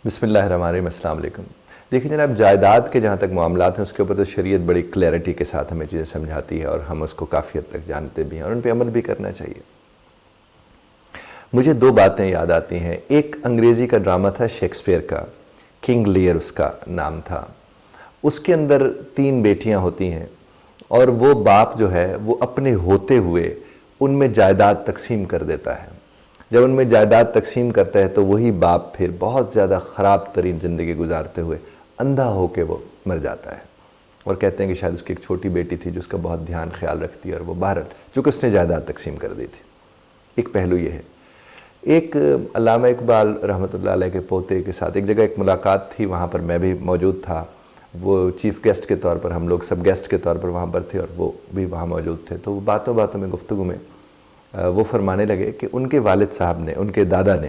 बिस्मिल्लाहिर्रहमानिर्रहीम, अस्सलाम वालेकुम। देखिए जनाब, जायदाद के जहाँ तक मामलात हैं उसके ऊपर तो शरीयत बड़ी क्लैरिटी के साथ हमें चीज़ें समझाती है और हम उसको काफ़ी हद तक जानते भी हैं और उन पर अमल भी करना चाहिए। मुझे दो बातें याद आती हैं। एक अंग्रेज़ी का ड्रामा था शेक्सपियर का, किंग लियर उसका नाम था। उसके अंदर 3 बेटियां होती हैं और वो बाप जो है वो अपने होते हुए उनमें जायदाद तकसीम कर देता है। जब उनमें जायदाद तकसीम करता है तो वही बाप फिर बहुत ज़्यादा ख़राब तरीन ज़िंदगी गुजारते हुए अंधा होकर वो मर जाता है। और कहते हैं कि शायद उसकी एक छोटी बेटी थी जो उसका बहुत ध्यान ख्याल रखती है और वो बहरहाल चूँकि उसने जायदाद तकसीम कर दी थी। एक पहलू ये है। एक अल्लामा इकबाल रहमतुल्लाह अलैह के पोते के साथ एक जगह एक मुलाकात थी, वहाँ पर मैं भी मौजूद था। वो चीफ़ गेस्ट के तौर पर, हम लोग सब गेस्ट के तौर पर वहाँ पर थे और वो भी वहाँ मौजूद थे। तो बातों बातों में, गुफ्तगू में वो फरमाने लगे कि उनके वालिद साहब ने, उनके दादा ने,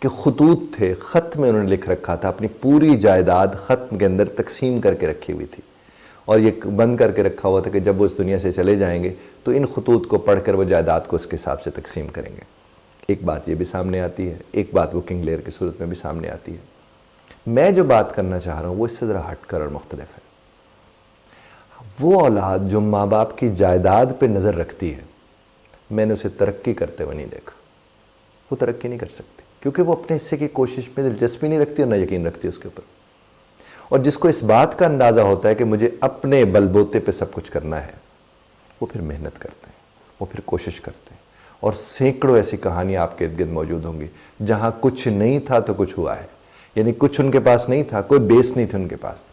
कि खतूत थे, ख़त में उन्होंने लिख रखा था, अपनी पूरी जायदाद ख़त के अंदर तकसीम करके रखी हुई थी और ये बंद करके रखा हुआ था कि जब वो इस दुनिया से चले जाएंगे तो इन खतूत को पढ़कर वो जायदाद को उसके हिसाब से तकसीम करेंगे। एक बात ये भी सामने आती है, एक बात वो किंग लियर की सूरत में भी सामने आती है। मैं जो बात करना चाह रहा हूँ वो इससे ज़रा हटकर और मुख्तलिफ है। वो औलाद जो माँ बाप की जायदाद पर नज़र रखती है, मैंने उसे तरक्की करते हुए नहीं देखा। वो तरक्की नहीं कर सकती क्योंकि वो अपने हिस्से की कोशिश में दिलचस्पी नहीं रखती और ना यकीन रखती उसके ऊपर। और जिसको इस बात का अंदाज़ा होता है कि मुझे अपने बलबूते पे सब कुछ करना है, वो फिर मेहनत करते हैं, वो फिर कोशिश करते हैं। और सैकड़ों ऐसी कहानियाँ आपके इर्द गिर्द मौजूद होंगी जहाँ कुछ नहीं था तो कुछ हुआ है। यानी कुछ उनके पास नहीं था, कोई बेस नहीं थी उनके पास,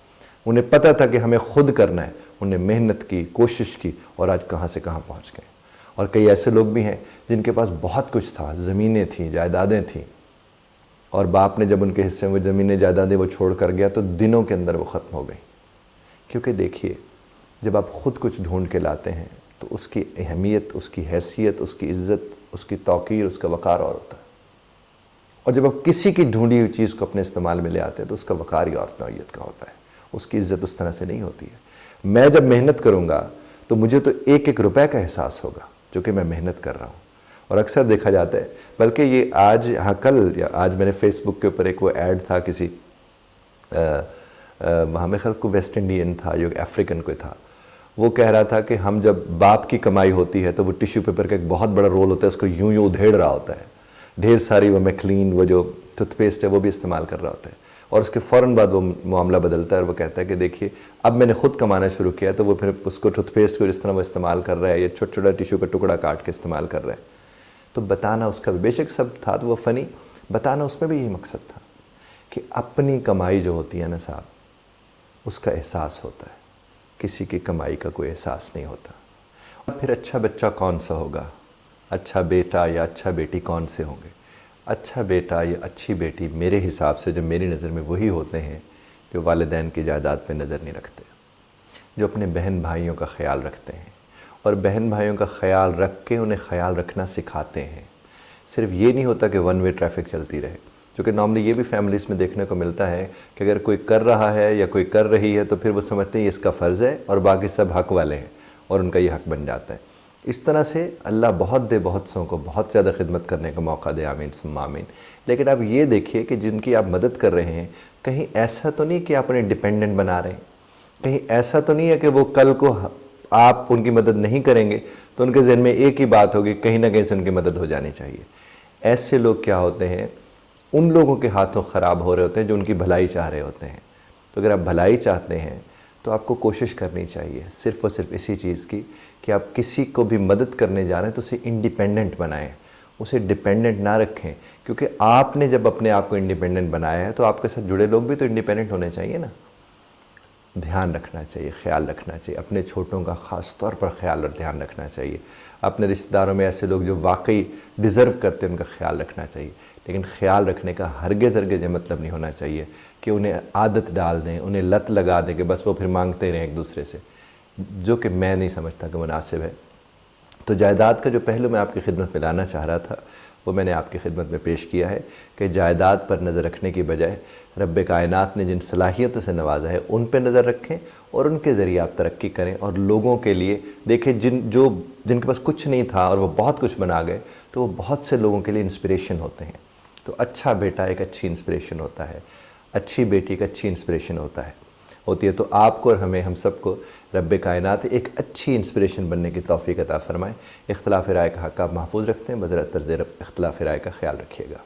उन्हें पता था कि हमें खुद करना है, उन्हें मेहनत की, कोशिश की और आज कहाँ से कहाँ पहुँच गए। और कई ऐसे लोग भी हैं जिनके पास बहुत कुछ था, ज़मीनें थीं, जायदादें थीं, और बाप ने जब उनके हिस्से में ज़मीनें जायदादें वो छोड़ कर गया तो दिनों के अंदर वो ख़त्म हो गई। क्योंकि देखिए, जब आप ख़ुद कुछ ढूंढ के लाते हैं तो उसकी अहमियत, उसकी हैसियत, उसकी इज़्ज़त, उसकी तौक़ीर, उसका वक़ार और होता है। और जब आप किसी की ढूंढी हुई चीज़ को अपने इस्तेमाल में ले आते हैं तो उसका वक़ार ही और नौइयत का होता है, उसकी इज़्ज़त उस तरह से नहीं होती है। मैं जब मेहनत करूँगा तो मुझे तो एक एक रुपए का एहसास होगा जो कि मैं मेहनत कर रहा हूँ। और अक्सर देखा जाता है, बल्कि ये आज, हाँ कल या आज मैंने फेसबुक के ऊपर एक वो ऐड था किसी वहाँ में खैर को वेस्ट इंडियन था, जो अफ्रीकन कोई था, वो कह रहा था कि हम जब बाप की कमाई होती है तो वो टिश्यू पेपर का एक बहुत बड़ा रोल होता है, उसको यूं यूं उधेड़ रहा होता है, ढेर सारी वो मैक्लीन, वो जो टूथपेस्ट है वो भी इस्तेमाल कर रहा होता है। और उसके फ़ौरन बाद वो मामला बदलता है और वो कहता है कि देखिए अब मैंने खुद कमाना शुरू किया, तो वो फिर उसको टूथपेस्ट को जिस तरह वो इस्तेमाल कर रहा है या छोटा छोटा टिश्यू का टुकड़ा काट के इस्तेमाल कर रहा है, तो बताना उसका बेशक सब था तो वो फ़नी, बताना उसमें भी यही मकसद था कि अपनी कमाई जो होती है ना साहब, उसका एहसास होता है, किसी की कमाई का कोई एहसास नहीं होता। और फिर अच्छा बच्चा कौन सा होगा, अच्छा बेटा या अच्छा बेटी कौन से होंगे? अच्छा बेटा या अच्छी बेटी मेरे हिसाब से, जो मेरी नज़र में, वही होते हैं जो वालिदैन की जायदाद पे नज़र नहीं रखते, जो अपने बहन भाइयों का ख्याल रखते हैं और बहन भाइयों का ख्याल रख के उन्हें ख्याल रखना सिखाते हैं। सिर्फ ये नहीं होता कि वन वे ट्रैफिक चलती रहे, जो कि नॉर्मली ये भी फैमिलीज़ में देखने को मिलता है कि अगर कोई कर रहा है या कोई कर रही है तो फिर वो समझते हैं ये इसका फ़र्ज़ है और बाकी सब हक़ वाले हैं और उनका ये हक़ बन जाता है। इस तरह से अल्लाह बहुत दे बहुत सौ को बहुत ज़्यादा खिदमत करने का मौका दे, आमीन सुम्मा आमीन। लेकिन आप ये देखिए कि जिनकी आप मदद कर रहे हैं, कहीं ऐसा तो नहीं कि आप उन्हें डिपेंडेंट बना रहे हैं, कहीं ऐसा तो नहीं है कि वो कल को आप उनकी मदद नहीं करेंगे तो उनके ज़हन में एक ही बात होगी, कहीं ना कहीं से उनकी मदद हो जानी चाहिए। ऐसे लोग क्या होते हैं, उन लोगों के हाथों ख़राब हो रहे होते हैं जो उनकी भलाई चाह रहे होते हैं। तो अगर आप भलाई चाहते हैं तो आपको कोशिश करनी चाहिए सिर्फ़ और सिर्फ इसी चीज़ की कि आप किसी को भी मदद करने जा रहे हैं तो उसे इंडिपेंडेंट बनाएं, उसे डिपेंडेंट ना रखें। क्योंकि आपने जब अपने आप को इंडिपेंडेंट बनाया है तो आपके साथ जुड़े लोग भी तो इंडिपेंडेंट होने चाहिए ना। ध्यान रखना चाहिए, ख्याल रखना चाहिए, अपने छोटों का ख़ास तौर पर ख्याल और ध्यान रखना चाहिए। अपने रिश्तेदारों में ऐसे लोग जो वाकई डिज़र्व करते हैं उनका ख्याल रखना चाहिए। लेकिन ख्याल रखने का हरगिज़ ये मतलब नहीं होना चाहिए कि उन्हें आदत डाल दें, उन्हें लत लगा दें कि बस वो फिर मांगते रहें एक दूसरे से, जो कि मैं नहीं समझता कि मुनासिब है। तो जायदाद का जो पहलू मैं आपकी खिदमत में लाना चाह रहा था वो मैंने आपकी खिदमत में पेश किया है कि जायदाद पर नज़र रखने की बजाय रब्बे कायनात ने जिन सलाहियतों से नवाजा है उन पर नज़र रखें और उनके ज़रिए आप तरक्की करें। और लोगों के लिए देखें, जिनके पास कुछ नहीं था और वो बहुत कुछ बना गए, तो वो बहुत से लोगों के लिए इंस्पिरेशन होते हैं। तो अच्छा बेटा एक अच्छी इंस्पिरेशन होता है, अच्छी बेटी एक अच्छी इंस्पिरेशन होती है। तो आपको और हमें, हम सबको रब्बे कायनात एक अच्छी इंस्पिरेशन बनने की तौफीक अता फ़रमाए। इख्तिलाफ़ राय का हक़ आप महफूज़ रखते हैं, बज़रत तर्ज़ इख्तिलाफ़ राय का ख्याल रखिएगा।